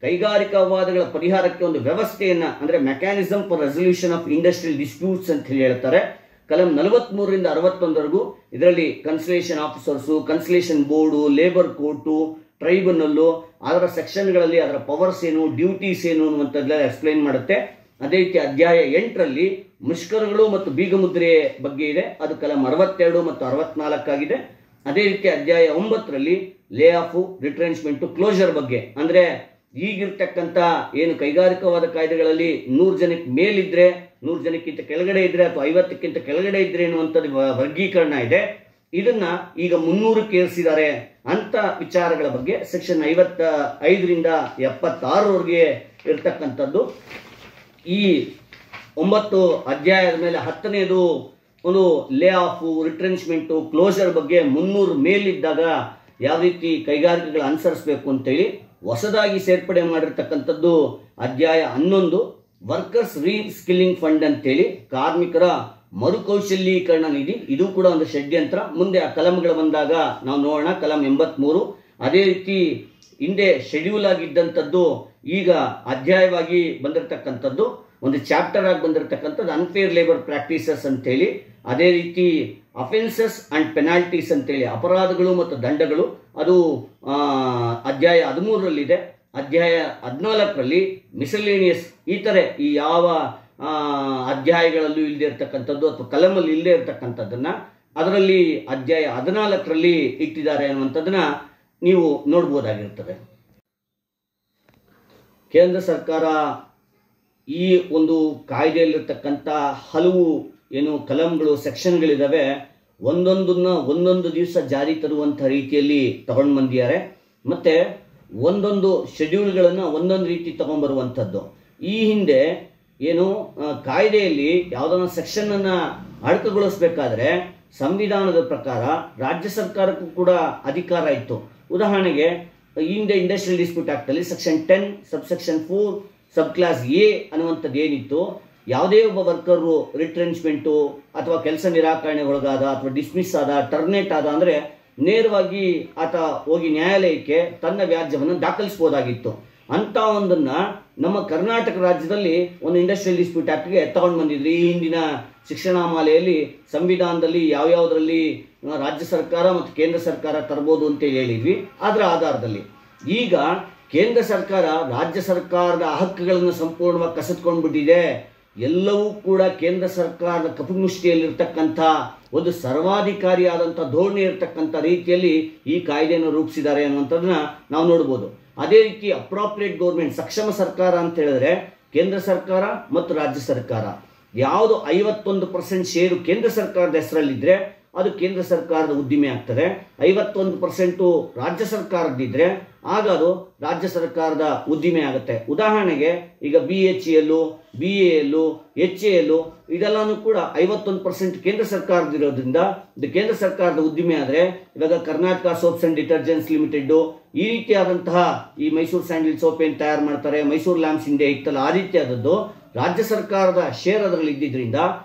ಕೈಗಾರಿಕಾ ವಾದಗಳ ಪರಿಹಾರಕ್ಕೆ ಒಂದು ವ್ಯವಸ್ಥೆಯನ್ನ ಅಂದರೆ mechanism for resolution of industrial disputes ಅಂತ ಹೇಳಿ ಹೇಳ್ತಾರೆ. ಕಲಂ 43ರಿಂದ 61 ಇದರಲ್ಲಿ ಕನ್ಸಲೇಷನ್ ಆಫೀಸರ್ಸು, ಕನ್ಸಲೇಷನ್ ಬೋರ್ಡು, ಲೇಬರ್ ಕೋರ್ಟು, ಟ್ರೈಬ್ಯುನಲ್ಲು, ಅದರ ಸೆಕ್ಷನ್ಗಳಲ್ಲಿ ಅದರ ಪವರ್ಸ್ ಏನು, ಡ್ಯೂಟೀಸ್ ಏನು ಅನ್ನುವಂಥದ್ದೆಲ್ಲ ಎಕ್ಸ್ಪ್ಲೈನ್ ಮಾಡುತ್ತೆ. ಅದೇ ರೀತಿ ಅಧ್ಯಾಯ 8ರಲ್ಲಿ ಮುಷ್ಕರಗಳು ಮತ್ತು ಬೀಗಮುದ್ರೆ ಬಗ್ಗೆ ಇದೆ, ಅದು ಕಲಂ 62 ಮತ್ತು 64 ಆಗಿದೆ. ಅದೇ ರೀತಿ ಅಧ್ಯಾಯ 9ರಲ್ಲಿ ಲೇ ಆಫ್, ರಿಟ್ರೆಂಚ್ಮೆಂಟ್, ಕ್ಲೋಜರ್ ಬಗ್ಗೆ ಅಂದರೆ ಈಗಿರ್ತಕ್ಕಂಥ ಏನು ಕೈಗಾರಿಕಾವಾದ ಕಾಯ್ದೆಗಳಲ್ಲಿ 100 ಜನಕ್ಕೆ ಮೇಲಿದ್ರೆ, 100 ಜನಕ್ಕಿಂತ ಕೆಳಗಡೆ ಇದ್ರೆ ಅಥವಾ 50ಕ್ಕಿಂತ ಕೆಳಗಡೆ ಇದ್ರೆ ಎನ್ನುವಂಥದ್ದು ವರ್ಗೀಕರಣ ಇದೆ. ಇದನ್ನ ಈಗ 300ಕ್ಕೆ ಏರಿಸಿದ್ದಾರೆ ಅಂತ ವಿಚಾರಗಳ ಬಗ್ಗೆ ಸೆಕ್ಷನ್ 55ರಿಂದ 76 ಇರ್ತಕ್ಕಂಥದ್ದು. ಈ 9 ಅಧ್ಯಾಯದ ಮೇಲೆ 10ನೇದು ಒಂದು ಲೇ ಆಫ್, ರಿಟ್ರೆಂಚ್ಮೆಂಟು, ಕ್ಲೋಜರ್ ಬಗ್ಗೆ 300 ಮೇಲಿದ್ದಾಗ ಯಾವ ರೀತಿ ಕೈಗಾರಿಕೆಗಳು ಅನುಸರಿಸಬೇಕು ಅಂತೇಳಿ ಹೊಸದಾಗಿ ಸೇರ್ಪಡೆ ಮಾಡಿರ್ತಕ್ಕಂಥದ್ದು ಅಧ್ಯಾಯ 11 ವರ್ಕರ್ಸ್ ರೀಸ್ಕಿಲ್ಲಿಂಗ್ ಫಂಡ್ ಅಂತೇಳಿ ಕಾರ್ಮಿಕರ ಮರುಕೌಶಲ್ಯೀಕರಣ ನಿಧಿ. ಇದು ಕೂಡ ಒಂದು ಷಡ್ಯಂತ್ರ. ಮುಂದೆ ಆ ಕಲಂಗಳು ಬಂದಾಗ ನಾವು ನೋಡೋಣ. ಕಲಂ 83 ಅದೇ ರೀತಿ ಹಿಂದೆ ಶೆಡ್ಯೂಲ್ ಆಗಿದ್ದಂಥದ್ದು ಈಗ ಅಧ್ಯಾಯವಾಗಿ ಬಂದಿರತಕ್ಕಂಥದ್ದು, ಒಂದು ಚಾಪ್ಟರ್ ಆಗಿ ಬಂದಿರತಕ್ಕಂಥದ್ದು ಅನ್ಫೇರ್ ಲೇಬರ್ ಪ್ರಾಕ್ಟೀಸಸ್ ಅಂತೇಳಿ. ಅದೇ ರೀತಿ ಅಫೆನ್ಸಸ್ ಅಂಡ್ ಪೆನಾಲ್ಟೀಸ್ ಅಂತೇಳಿ ಅಪರಾಧಗಳು ಮತ್ತು ದಂಡಗಳು, ಅದು ಅಧ್ಯಾಯ 13ರಲ್ಲಿದೆ. ಅಧ್ಯಾಯ 14ರಲ್ಲಿ ಮಿಸಲೇನಿಯಸ್, ಈ ಯಾವ ಅಧ್ಯಾಯಗಳಲ್ಲೂ ಇಲ್ಲದೆ ಇರತಕ್ಕಂಥದ್ದು ಅಥವಾ ಕಲಮಲ್ಲಿ ಇಲ್ಲದೆ ಇರತಕ್ಕಂಥದ್ದನ್ನ ಅದರಲ್ಲಿ ಅಧ್ಯಾಯ 14ರಲ್ಲಿ ಇಟ್ಟಿದ್ದಾರೆ ಅನ್ನುವಂಥದ್ದನ್ನ ನೀವು ನೋಡ್ಬೋದಾಗಿರ್ತದೆ. ಕೇಂದ್ರ ಸರ್ಕಾರ ಈ ಒಂದು ಕಾಯ್ದೆಯಲ್ಲಿರ್ತಕ್ಕಂಥ ಹಲವು ಕಲಂಗಳು, ಸೆಕ್ಷನ್ಗಳಿದಾವೆ, ಒಂದೊಂದು ದಿವಸ ಜಾರಿ ತರುವಂಥ ರೀತಿಯಲ್ಲಿ ತಗೊಂಡು ಬಂದಿದ್ದಾರೆ. ಮತ್ತೆ ಒಂದೊಂದು ಶೆಡ್ಯೂಲ್ಗಳನ್ನು ಒಂದೊಂದು ರೀತಿ ತಗೊಂಡ್ಬರುವಂಥದ್ದು. ಈ ಹಿಂದೆ ಕಾಯ್ದೆಯಲ್ಲಿ ಯಾವುದನ್ನ ಸೆಕ್ಷನ್ ಅನ್ನ ಅಡಕಗೊಳಿಸಬೇಕಾದ್ರೆ ಸಂವಿಧಾನದ ಪ್ರಕಾರ ರಾಜ್ಯ ಸರ್ಕಾರಕ್ಕೂ ಕೂಡ ಅಧಿಕಾರ ಇತ್ತು. ಉದಾಹರಣೆಗೆ ಹಿಂದೆ ಇಂಡಸ್ಟ್ರಿಯಲ್ ಡಿಸ್ಪ್ಯೂಟ್ ಆಕ್ಟ್ ಅಲ್ಲಿ section 10 subsection 4 sub class A ಅನ್ನುವಂಥದ್ದು ಏನಿತ್ತು, ಯಾವುದೇ ಒಬ್ಬ ವರ್ಕರು ರಿಟ್ರೆಂಚ್ಮೆಂಟು ಅಥವಾ ಕೆಲಸ ನಿರಾಕರಣೆ ಒಳಗಾದ ಅಥವಾ ಡಿಸ್ಮಿಸ್ ಆದ, ಟರ್ಮಿನೇಟ್ ಆದ ಅಂದರೆ ನೇರವಾಗಿ ಆತ ಹೋಗಿ ನ್ಯಾಯಾಲಯಕ್ಕೆ ತನ್ನ ವ್ಯಾಜ್ಯವನ್ನು ದಾಖಲಿಸಬಹುದಾಗಿತ್ತು. ಅಂತ ಒಂದನ್ನ ನಮ್ಮ ಕರ್ನಾಟಕ ರಾಜ್ಯದಲ್ಲಿ ಒಂದು ಇಂಡಸ್ಟ್ರಿಯಲ್ ಡಿಸ್ಪ್ಯೂಟ್ ಆಕ್ಟ್ಗೆ ತಗೊಂಡು ಬಂದಿದ್ರಿ. ಈ ಹಿಂದಿನ ಶಿಕ್ಷಣಾಮಾಲೆಯಲ್ಲಿ ಸಂವಿಧಾನದಲ್ಲಿ ಯಾವ್ಯಾವುದರಲ್ಲಿ ರಾಜ್ಯ ಸರ್ಕಾರ ಮತ್ತು ಕೇಂದ್ರ ಸರ್ಕಾರ ತರಬಹುದು ಅಂತ ಹೇಳಿದ್ವಿ. ಅದರ ಆಧಾರದಲ್ಲಿ ಈಗ ಕೇಂದ್ರ ಸರ್ಕಾರ ರಾಜ್ಯ ಸರ್ಕಾರದ ಹಕ್ಕುಗಳನ್ನು ಸಂಪೂರ್ಣವಾಗಿ ಕಸಿದುಕೊಂಡ್ಬಿಟ್ಟಿದೆ. ಎಲ್ಲವೂ ಕೂಡ ಕೇಂದ್ರ ಸರ್ಕಾರದ ಕಪಿಮುಷ್ಟಿಯಲ್ಲಿರ್ತಕ್ಕಂಥ ಒಂದು ಸರ್ವಾಧಿಕಾರಿಯಾದಂಥ ಧೋರಣೆ ಇರತಕ್ಕಂಥ ರೀತಿಯಲ್ಲಿ ಈ ಕಾಯ್ದೆಯನ್ನು ರೂಪಿಸಿದ್ದಾರೆ ಅನ್ನುವಂಥದ್ದನ್ನ ನಾವು ನೋಡ್ಬೋದು. ಅದೇ ರೀತಿ ಅಪ್ರಾಪ್ರಿಯೇಟ್ ಗೌರ್ಮೆಂಟ್, ಸಕ್ಷಮ ಸರ್ಕಾರ ಅಂತ ಹೇಳಿದ್ರೆ ಕೇಂದ್ರ ಸರ್ಕಾರ ಮತ್ತು ರಾಜ್ಯ ಸರ್ಕಾರ, ಯಾವುದು 51% ಷೇರು ಕೇಂದ್ರ ಸರ್ಕಾರದ ಹೆಸರಲ್ಲಿದ್ದರೆ ಅದು ಕೇಂದ್ರ ಸರ್ಕಾರದ ಉದ್ದಿಮೆ ಆಗ್ತದೆ. 51% ರಾಜ್ಯ ಸರ್ಕಾರದಿದ್ರೆ ಆಗ ಅದು ರಾಜ್ಯ ಸರ್ಕಾರದ ಉದ್ದಿಮೆ ಆಗುತ್ತೆ. ಉದಾಹರಣೆಗೆ ಈಗ BHEL, BAL, HAL ಇದೆಲ್ಲಾನು ಕೂಡ 51% ಕೇಂದ್ರ ಸರ್ಕಾರದಿರೋದ್ರಿಂದ ಇದು ಕೇಂದ್ರ ಸರ್ಕಾರದ ಉದ್ದಿಮೆ ಆದರೆ, ಇವಾಗ Karnataka soaps and detergents limited ಈ ರೀತಿಯಾದಂತಹ ಈ ಮೈಸೂರು ಸ್ಯಾಂಡಲ್ ಸೋಪ್ ಏನು ತಯಾರು ಮಾಡ್ತಾರೆ, ಮೈಸೂರು ಲ್ಯಾಂಪ್ಸ್ ಇಂಡಿಯಾ ಇತ್ತಲ್ಲ, ಆ ರೀತಿಯಾದದ್ದು ರಾಜ್ಯ ಸರ್ಕಾರದ ಶೇರ್ ಅದರಲ್ಲಿ ಇದ್ದಿದ್ರಿಂದ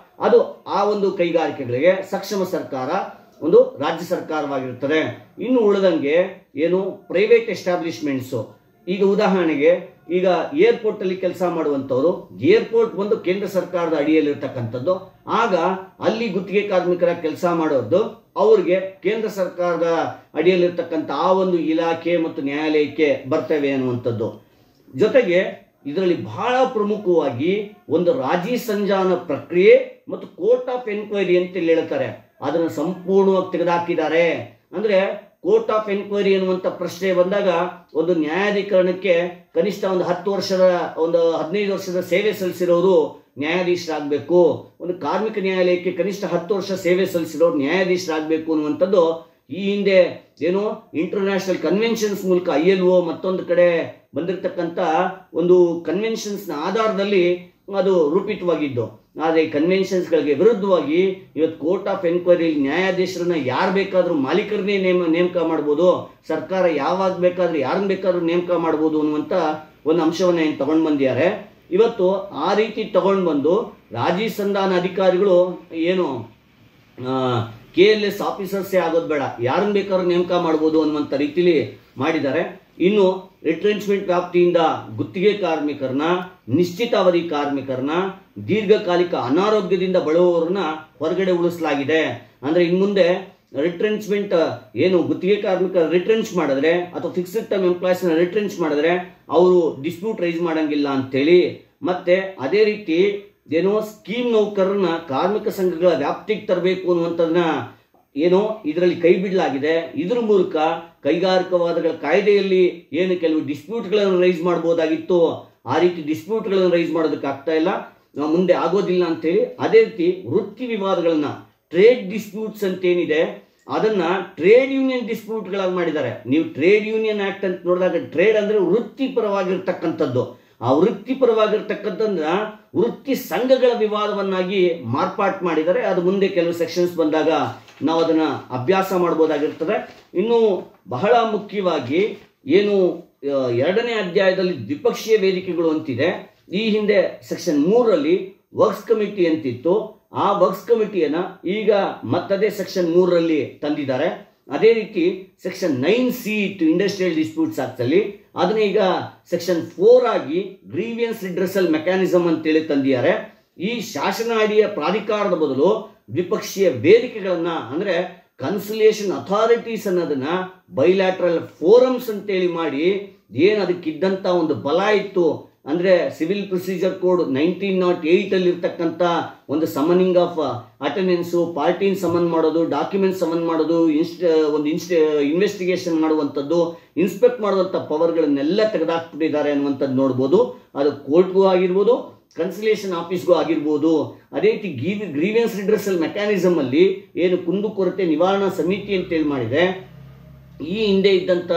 ಅದು ಆ ಒಂದು ಕೈಗಾರಿಕೆಗಳಿಗೆ ಸಕ್ಷಮ ಸರ್ಕಾರ ಒಂದು ರಾಜ್ಯ ಸರ್ಕಾರವಾಗಿರುತ್ತದೆ. ಇನ್ನು ಉಳಿದಂಗೆ ಪ್ರೈವೇಟ್ ಎಸ್ಟಾಬ್ಲಿಷ್ಮೆಂಟ್ಸು, ಈಗ ಉದಾಹರಣೆಗೆ ಈಗ ಏರ್ಪೋರ್ಟ್ ಅಲ್ಲಿ ಕೆಲಸ ಮಾಡುವಂಥವ್ರು, ಏರ್ಪೋರ್ಟ್ ಒಂದು ಕೇಂದ್ರ ಸರ್ಕಾರದ ಅಡಿಯಲ್ಲಿರ್ತಕ್ಕಂಥದ್ದು, ಆಗ ಅಲ್ಲಿ ಗುತ್ತಿಗೆ ಕಾರ್ಮಿಕರ ಕೆಲಸ ಮಾಡೋದು ಅವ್ರಿಗೆ ಕೇಂದ್ರ ಸರ್ಕಾರದ ಅಡಿಯಲ್ಲಿರ್ತಕ್ಕಂಥ ಆ ಒಂದು ಇಲಾಖೆ ಮತ್ತು ನ್ಯಾಯಾಲಯಕ್ಕೆ ಬರ್ತವೆ ಅನ್ನುವಂಥದ್ದು. ಜೊತೆಗೆ ಇದರಲ್ಲಿ ಬಹಳ ಪ್ರಮುಖವಾಗಿ ಒಂದು ರಾಜಿ ಸಂಧಾನ ಪ್ರಕ್ರಿಯೆ ಮತ್ತು ಕೋರ್ಟ್ ಆಫ್ ಎನ್ಕ್ವೈರಿ ಅಂತ ಹೇಳ್ತಾರೆ, ಅದನ್ನು ಸಂಪೂರ್ಣವಾಗಿ ತೆಗೆದುಹಾಕಿದ್ದಾರೆ. ಅಂದ್ರೆ ಕೋರ್ಟ್ ಆಫ್ ಎನ್ಕ್ವೈರಿ ಅನ್ನುವಂಥ ಪ್ರಶ್ನೆ ಬಂದಾಗ ಒಂದು ನ್ಯಾಯಾಧೀಕರಣಕ್ಕೆ ಕನಿಷ್ಠ ಒಂದು 15 ವರ್ಷದ ಸೇವೆ ಸಲ್ಲಿಸಿರೋರು ನ್ಯಾಯಾಧೀಶರಾಗಬೇಕು, ಒಂದು ಕಾರ್ಮಿಕ ನ್ಯಾಯಾಲಯಕ್ಕೆ ಕನಿಷ್ಠ 10 ವರ್ಷ ಸೇವೆ ಸಲ್ಲಿಸಿರೋರು ನ್ಯಾಯಾಧೀಶರಾಗಬೇಕು ಅನ್ನುವಂಥದ್ದು ಈ ಹಿಂದೆ ಇಂಟರ್ನ್ಯಾಷನಲ್ ಕನ್ವೆನ್ಷನ್ಸ್ ಮೂಲಕ ILO ಮತ್ತೊಂದು ಕಡೆ ಬಂದಿರತಕ್ಕಂಥ ಒಂದು ಕನ್ವೆನ್ಷನ್ಸ್ನ ಆಧಾರದಲ್ಲಿ ಅದು ರೂಪಿತವಾಗಿದ್ದು. ಆದರೆ ಕನ್ವೆನ್ಷನ್ಸ್ಗಳಿಗೆ ವಿರುದ್ಧವಾಗಿ ಇವತ್ತು ಕೋರ್ಟ್ ಆಫ್ ಎನ್ಕ್ವೈರಿ ನ್ಯಾಯಾಧೀಶರನ್ನ ಯಾರು ಬೇಕಾದ್ರೂ ಮಾಲೀಕರನ್ನೇ ನೇಮಕ ಮಾಡ್ಬೋದು, ಸರ್ಕಾರ ಯಾವಾಗ ಬೇಕಾದ್ರೂ ಯಾರನ್ನ ಬೇಕಾದ್ರೂ ನೇಮಕ ಮಾಡ್ಬೋದು ಅನ್ನುವಂಥ ಒಂದು ಅಂಶವನ್ನ ಏನು ತಗೊಂಡು ಬಂದಿದ್ದಾರೆ. ಇವತ್ತು ಆ ರೀತಿ ತಗೊಂಡು ಬಂದು ರಾಜಿ ಸಂಧಾನ ಅಧಿಕಾರಿಗಳು KLS ಆಫೀಸರ್ಸೇ ಆಗೋದು ಬೇಡ, ಯಾರನ್ನ ಬೇಕಾದ್ರೂ ನೇಮಕ ಮಾಡ್ಬೋದು ಅನ್ನುವಂಥ ರೀತಿಲಿ ಮಾಡಿದ್ದಾರೆ. ಇನ್ನು ರಿಟ್ರೆಂಚ್ಮೆಂಟ್ ವ್ಯಾಪ್ತಿಯಿಂದ ಗುತ್ತಿಗೆ ಕಾರ್ಮಿಕರನ್ನ, ನಿಶ್ಚಿತ ಅವಧಿ ಕಾರ್ಮಿಕರನ್ನ, ದೀರ್ಘಕಾಲಿಕ ಅನಾರೋಗ್ಯದಿಂದ ಬಳಲುವವರನ್ನ ಹೊರಗಡೆ ಉಳಿಸಲಾಗಿದೆ. ಅಂದ್ರೆ ಇನ್ನು ಮುಂದೆ ರಿಟ್ರೆಂಚ್ಮೆಂಟ್ ಗುತ್ತಿಗೆ ಕಾರ್ಮಿಕರ ರಿಟ್ರೆಂಚ್ ಮಾಡಿದ್ರೆ ಅಥವಾ ಫಿಕ್ಸ್ಡ್ ಟರ್ಮ್ ಎಂಪ್ಲಾಯ್ಸ್ ನ ರಿಟ್ರೆಂಚ್ ಮಾಡಿದ್ರೆ ಅವರು ಡಿಸ್ಪ್ಯೂಟ್ ರೈಸ್ ಮಾಡಂಗಿಲ್ಲ ಅಂತೇಳಿ, ಮತ್ತೆ ಅದೇ ರೀತಿ ಸ್ಕೀಮ್ ನೌಕರರನ್ನ ಕಾರ್ಮಿಕ ಸಂಘಗಳ ವ್ಯಾಪ್ತಿಗೆ ತರಬೇಕು ಅನ್ನುವಂಥದ್ದನ್ನ ಇದರಲ್ಲಿ ಕೈ ಬಿಡಲಾಗಿದೆ. ಇದ್ರ ಮೂಲಕ ಕೈಗಾರಿಕಾವಾದಗಳ ಕಾಯ್ದೆಯಲ್ಲಿ ಕೆಲವು ಡಿಸ್ಪ್ಯೂಟ್ಗಳನ್ನು ರೈಸ್ ಮಾಡಬಹುದಾಗಿತ್ತು, ಆ ರೀತಿ ಡಿಸ್ಪ್ಯೂಟ್ಗಳನ್ನು ರೈಸ್ ಮಾಡೋದಕ್ಕೆ ಆಗ್ತಾ ಇಲ್ಲ, ಮುಂದೆ ಆಗೋದಿಲ್ಲ ಅಂತೇಳಿ. ಅದೇ ರೀತಿ ವೃತ್ತಿ ವಿವಾದಗಳನ್ನ, ಟ್ರೇಡ್ ಡಿಸ್ಪ್ಯೂಟ್ಸ್ ಅಂತ ಏನಿದೆ ಅದನ್ನ ಟ್ರೇಡ್ ಯೂನಿಯನ್ ಡಿಸ್ಪ್ಯೂಟ್ಗಳಾಗಿ ಮಾಡಿದ್ದಾರೆ. ನೀವು ಟ್ರೇಡ್ ಯೂನಿಯನ್ ಆಕ್ಟ್ ಅಂತ ನೋಡಿದಾಗ ಟ್ರೇಡ್ ಅಂದ್ರೆ ವೃತ್ತಿಪರವಾಗಿರ್ತಕ್ಕಂಥದ್ದು, ಆ ವೃತ್ತಿಪರವಾಗಿರ್ತಕ್ಕಂಥದ್ದನ್ನ ವೃತ್ತಿ ಸಂಘಗಳ ವಿವಾದವನ್ನಾಗಿ ಮಾರ್ಪಾಟ್ ಮಾಡಿದರೆ ಅದು ಮುಂದೆ ಕೆಲವು ಸೆಕ್ಷನ್ಸ್ ಬಂದಾಗ ನಾವು ಅದನ್ನ ಅಭ್ಯಾಸ ಮಾಡಬಹುದಾಗಿರ್ತದೆ. ಇನ್ನು ಬಹಳ ಮುಖ್ಯವಾಗಿ 2ನೇ ಅಧ್ಯಾಯದಲ್ಲಿ ದ್ವಿಪಕ್ಷೀಯ ವೇದಿಕೆಗಳು ಅಂತಿದೆ. ಈ ಹಿಂದೆ ಸೆಕ್ಷನ್ 3ರಲ್ಲಿ ವರ್ಕ್ಸ್ ಕಮಿಟಿ ಅಂತಿತ್ತು, ಆ ವರ್ಕ್ಸ್ ಕಮಿಟಿಯನ್ನ ಈಗ ಮತ್ತದೇ ಸೆಕ್ಷನ್ 3ರಲ್ಲಿ ತಂದಿದ್ದಾರೆ. ಅದೇ ರೀತಿ ಸೆಕ್ಷನ್ 9C ಇತ್ತು ಇಂಡಸ್ಟ್ರಿಯಲ್ ಡಿಸ್ಪ್ಯೂಟ್ಸ್ ಆಕ್ಟಲ್ಲಿ, ಅದನ್ನ ಈಗ ಸೆಕ್ಷನ್ 4 ಆಗಿ ಗ್ರೀವಿಯನ್ಸ್ ರಿಡ್ರೆಸಲ್ ಮೆಕ್ಯಾನಿಸಮ್ ಅಂತೇಳಿ ತಂದಿದ್ದಾರೆ. ಈ ಶಾಸನ ಅಡಿಯ ಪ್ರಾಧಿಕಾರದ ಬದಲು ದ್ವಿಪಕ್ಷೀಯ ವೇದಿಕೆಗಳನ್ನ ಅಂದ್ರೆ ಕನ್ಸಿಲಿಯೇಷನ್ ಅಥಾರಿಟೀಸ್ ಅನ್ನೋದನ್ನ ಬೈಲ್ಯಾಟ್ರಲ್ ಫೋರಮ್ಸ್ ಅಂತೇಳಿ ಮಾಡಿ, ಏನು ಅದಕ್ಕಿದ್ದಂಥ ಒಂದು ಬಲ ಇತ್ತು ಅಂದ್ರೆ ಸಿವಿಲ್ ಪ್ರೊಸೀಜರ್ ಕೋಡ್ 1908 ಅಲ್ಲಿ ಇರ್ತಕ್ಕಂಥ ಒಂದು ಸಮನಿಂಗ್ ಆಫ್ ಅಟೆಂಡೆನ್ಸು, ಪಾರ್ಟಿನ ಸಮನ್ ಮಾಡೋದು, ಡಾಕ್ಯುಮೆಂಟ್ ಸಮನ್ ಮಾಡೋದು, ಇನ್ವೆಸ್ಟಿಗೇಷನ್ ಮಾಡುವಂಥದ್ದು, ಇನ್ಸ್ಪೆಕ್ಟ್ ಮಾಡುವಂಥ ಪವರ್ಗಳನ್ನೆಲ್ಲ ತೆಗೆದಾಕ್ಬಿಟ್ಟಿದ್ದಾರೆ ಅನ್ನುವಂಥದ್ದು ನೋಡ್ಬೋದು. ಅದು ಕೋರ್ಟ್ಗೂ ಆಗಿರ್ಬೋದು, ಕನ್ಸಿಲೇಷನ್ ಆಫೀಸ್ಗೂ ಆಗಿರ್ಬೋದು. ಅದೇ ರೀತಿ ಗ್ರೀವಿಯನ್ಸ್ ರಿಡ್ರೆಸಲ್ ಮೆಕ್ಯಾನಿಸಮ್ ಅಲ್ಲಿ ಏನು ಕುಂದುಕೊರತೆ ನಿವಾರಣಾ ಸಮಿತಿ ಅಂತೇಳಿ ಮಾಡಿದೆ, ಈ ಹಿಂದೆ ಇದ್ದಂಥ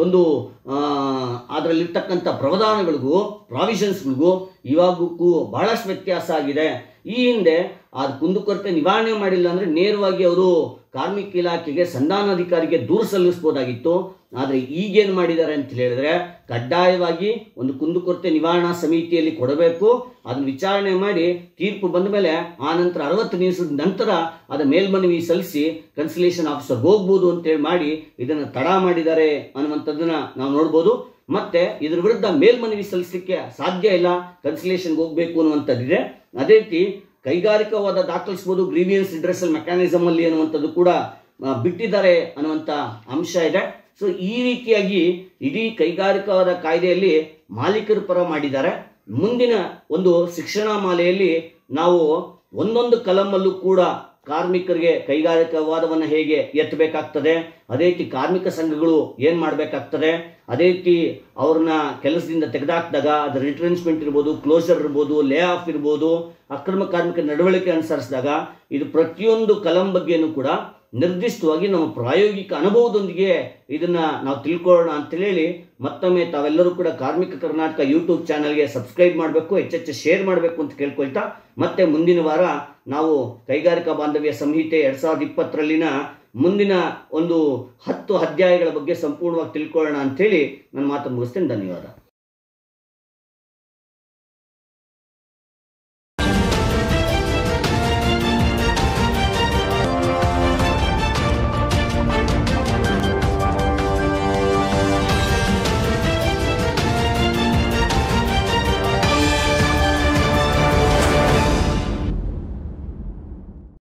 ಒಂದು ಅದರಲ್ಲಿರ್ತಕ್ಕಂಥ ಪ್ರವಧಾನಗಳಿಗೂ ಪ್ರಾವಿಷನ್ಸ್ಗಳಿಗೂ ಇವಾಗಕ್ಕೂ ಬಹಳಷ್ಟು ವ್ಯತ್ಯಾಸ ಆಗಿದೆ. ಈ ಹಿಂದೆ ಅದು ಕುಂದುಕೊರತೆ ನಿವಾರಣೆ ಮಾಡಿಲ್ಲ ಅಂದರೆ ನೇರವಾಗಿ ಅವರು ಕಾರ್ಮಿಕ ಇಲಾಖೆಗೆ ಸಂಧಾನಾಧಿಕಾರಿಗೆ ದೂರು ಸಲ್ಲಿಸ್ಬೋದಾಗಿತ್ತು. ಆದರೆ ಈಗೇನು ಮಾಡಿದ್ದಾರೆ ಅಂತ ಹೇಳಿದ್ರೆ, ಕಡ್ಡಾಯವಾಗಿ ಒಂದು ಕುಂದುಕೊರತೆ ನಿವಾರಣಾ ಸಮಿತಿಯಲ್ಲಿ ಕೊಡಬೇಕು, ಅದನ್ನ ವಿಚಾರಣೆ ಮಾಡಿ ತೀರ್ಪು ಬಂದ ಮೇಲೆ ಆ ನಂತರ 60 ದಿವಸದ ನಂತರ ಅದ ಮೇಲ್ಮನವಿ ಸಲ್ಲಿಸಿ ಕನ್ಸಿಲೇಷನ್ ಆಫೀಸರ್ ಹೋಗ್ಬೋದು ಅಂತೇಳಿ ಮಾಡಿ ಇದನ್ನು ತಡ ಮಾಡಿದ್ದಾರೆ ಅನ್ನುವಂಥದ್ದನ್ನ ನಾವು ನೋಡ್ಬೋದು. ಮತ್ತೆ ಇದ್ರ ವಿರುದ್ಧ ಮೇಲ್ಮನವಿ ಸಲ್ಲಿಸಲಿಕ್ಕೆ ಸಾಧ್ಯ ಇಲ್ಲ, ಕನ್ಸಿಲೇಷನ್ಗೆ ಹೋಗ್ಬೇಕು ಅನ್ನುವಂಥದ್ದಿದೆ. ಅದೇ ರೀತಿ ಕೈಗಾರಿಕಾವಾದ ದಾಖಲಿಸಬಹುದು ಗ್ರೀವಿಯನ್ಸ್ ರಿಡ್ರೆಸಲ್ ಮೆಕ್ಯಾನಿಸಮ್ ಅಲ್ಲಿ ಅನ್ನುವಂಥದ್ದು ಕೂಡ ಬಿಟ್ಟಿದ್ದಾರೆ ಅನ್ನುವಂಥ ಅಂಶ ಇದೆ. ಸೊ ಈ ರೀತಿಯಾಗಿ ಇಡೀ ಕೈಗಾರಿಕಾವಾದ ಕಾಯ್ದೆಯಲ್ಲಿ ಮಾಲೀಕರ ಪರ ಮಾಡಿದ್ದಾರೆ. ಮುಂದಿನ ಒಂದು ಶಿಕ್ಷಣ ಮಾಲೆಯಲ್ಲಿ ನಾವು ಒಂದೊಂದು ಕಲಮಲ್ಲೂ ಕೂಡ ಕಾರ್ಮಿಕರಿಗೆ ಕೈಗಾರಿಕಾವಾದವನ್ನು ಹೇಗೆ ಎತ್ತಬೇಕಾಗ್ತದೆ, ಅದೇ ರೀತಿ ಕಾರ್ಮಿಕ ಸಂಘಗಳು ಏನು ಮಾಡಬೇಕಾಗ್ತದೆ, ಅದೇ ರೀತಿ ಅವ್ರನ್ನ ಕೆಲಸದಿಂದ ತೆಗೆದಾಕಿದಾಗ ಅದರ ರಿಟ್ರೆಂಚ್ಮೆಂಟ್ ಇರ್ಬೋದು, ಕ್ಲೋಸರ್ ಇರ್ಬೋದು, ಲೇ ಆಫ್ ಇರ್ಬೋದು, ಅಕ್ರಮ ಕಾರ್ಮಿಕ ನಡವಳಿಕೆ ಅನುಸರಿಸಿದಾಗ ಇದು ಪ್ರತಿಯೊಂದು ಕಲಂ ಬಗ್ಗೆನೂ ಕೂಡ ನಿರ್ದಿಷ್ಟವಾಗಿ ನಮ್ಮ ಪ್ರಾಯೋಗಿಕ ಅನುಭವದೊಂದಿಗೆ ಇದನ್ನ ನಾವು ತಿಳ್ಕೊಳ್ಳೋಣ ಅಂತ ಹೇಳಿ ಮತ್ತೊಮ್ಮೆ ತಾವೆಲ್ಲರೂ ಕೂಡ ಕಾರ್ಮಿಕ ಕರ್ನಾಟಕ ಯೂಟ್ಯೂಬ್ ಚಾನಲ್ಗೆ ಸಬ್ಸ್ಕ್ರೈಬ್ ಮಾಡಬೇಕು, ಹೆಚ್ಚೆಚ್ಚು ಶೇರ್ ಮಾಡಬೇಕು ಅಂತ ಕೇಳ್ಕೊಳ್ತಾ, ಮತ್ತೆ ಮುಂದಿನ ವಾರ ನಾವು ಕೈಗಾರಿಕಾ ಬಾಂಧವ್ಯ ಸಂಹಿತೆ 2020ರಲ್ಲಿನ ಮುಂದಿನ ಒಂದು 10 ಅಧ್ಯಾಯಗಳ ಬಗ್ಗೆ ಸಂಪೂರ್ಣವಾಗಿ ತಿಳ್ಕೊಳ್ಳೋಣ ಅಂತ ಹೇಳಿ ನನ್ನ ಮಾತನ್ನು ಮುಗಿಸ್ತೇನೆ. ಧನ್ಯವಾದ.